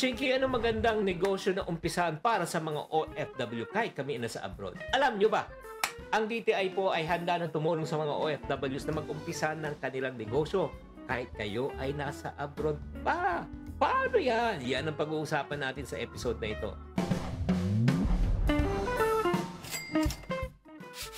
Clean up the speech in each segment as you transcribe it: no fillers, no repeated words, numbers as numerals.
Chinky, ano magandang negosyo na umpisahan para sa mga OFW kahit kami nasa abroad? Alam nyo ba, ang DTI po ay handa na tumulong sa mga OFWs na mag-umpisa ng kanilang negosyo kahit kayo ay nasa abroad pa. Paano yan? Yan ang pag-uusapan natin sa episode na ito.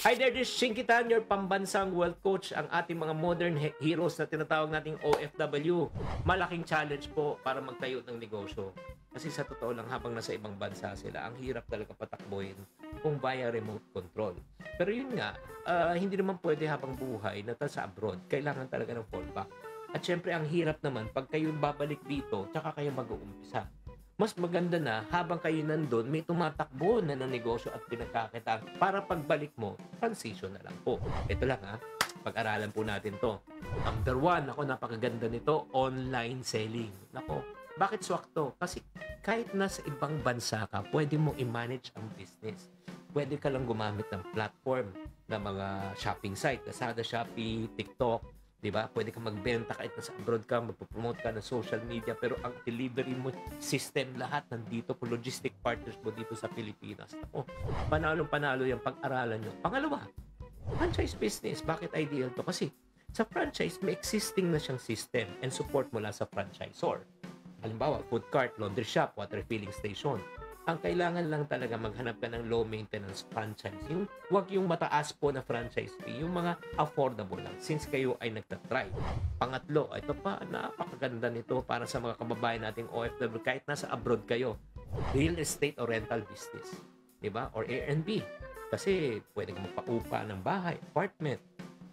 Hi there, this is Chinky Tan, your pambansang wealth coach, ang ating mga modern heroes na tinatawag nating OFW. Malaking challenge po para magtayo ng negosyo. Kasi sa totoo lang, habang nasa ibang bansa sila, ang hirap talaga patakbuhin kung via remote control. Pero yun nga, hindi naman pwede habang buhay na sa abroad. Kailangan talaga ng fallback. At syempre, ang hirap naman pag kayo babalik dito, tsaka kayo mag-uumpisa. Mas maganda na habang kayo nandun, may tumatakbo na ng negosyo at pinagkakitaan para pagbalik mo, transition na lang po. Ito lang pag-aralan po natin to. Number 1, ako napakaganda nito, online selling. Nako, bakit swak to? Kasi kahit nasa ibang bansa ka, pwede mo i-manage ang business. Pwede ka lang gumamit ng platform ng mga shopping site, Lazada, Shopee, TikTok, diba? Pwede ka magbenta kahit nasa abroad ka, magpo-promote ka ng social media, pero ang delivery mo, system, lahat nandito po, logistic partners mo dito sa Pilipinas. Ako, panalong-panalo yung pag-aralan nyo. Pangalawa, franchise business. Bakit ideal to? Kasi sa franchise, may existing na siyang system and support mula sa franchisor. Halimbawa, food cart, laundry shop, water filling station. Ang kailangan lang talaga maghanap ka ng low maintenance franchise. Huwag yung mataas po na franchise fee, yung mga affordable lang since kayo ay nagtatry. Pangatlo, ito pa, napakaganda nito para sa mga kababayan nating OFW kahit nasa abroad kayo. Real estate or rental business. Diba? Or Airbnb. Kasi pwede kang magpaupa ng bahay, apartment.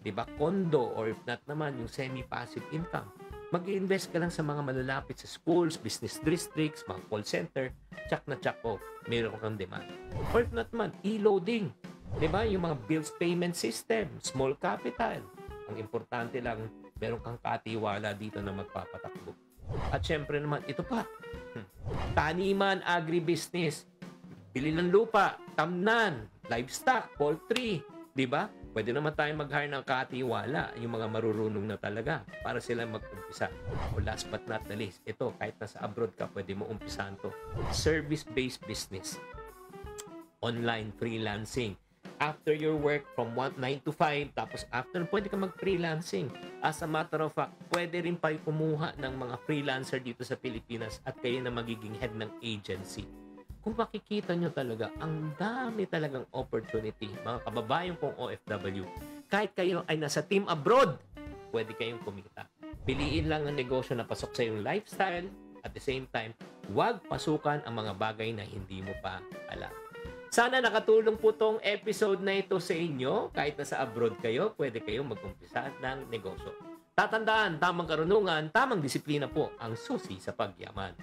Diba? Condo or if not naman, yung semi-passive income. Mag-i-invest ka lang sa mga malalapit sa schools, business districts, mga call center, tsak na tsak po, meron kang demand. Or if not man, e-loading. Diba? Yung mga bills payment system, small capital. Ang importante lang, meron kang katiwala dito na magpapatakbo. At syempre naman, ito pa, taniman, agribusiness, bili ng lupa, tamnan, livestock, poultry, diba? Pwede naman tayo mag-hire ng katiwala, yung mga marurunong na talaga para sila mag-umpisa. O last but not the least, ito, kahit nasa abroad ka, pwede mo umpisahan to. Service-based business. Online freelancing. After your work from 9 to 5, tapos after, pwede ka mag-freelancing. As a matter of fact, pwede rin pa kumuha ng mga freelancer dito sa Pilipinas at kayo na magiging head ng agency. Kung makikita nyo talaga, ang dami talagang opportunity, mga kababayan kong OFW. Kahit kayo ay nasa team abroad, pwede kayong kumita. Piliin lang ang negosyo na pasok sa iyong lifestyle. At the same time, huwag pasukan ang mga bagay na hindi mo pa alam. Sana nakatulong po tong episode na ito sa inyo. Kahit nasa abroad kayo, pwede kayong mag-umpisa ng negosyo. Tatandaan, tamang karunungan, tamang disiplina po ang susi sa pagyaman.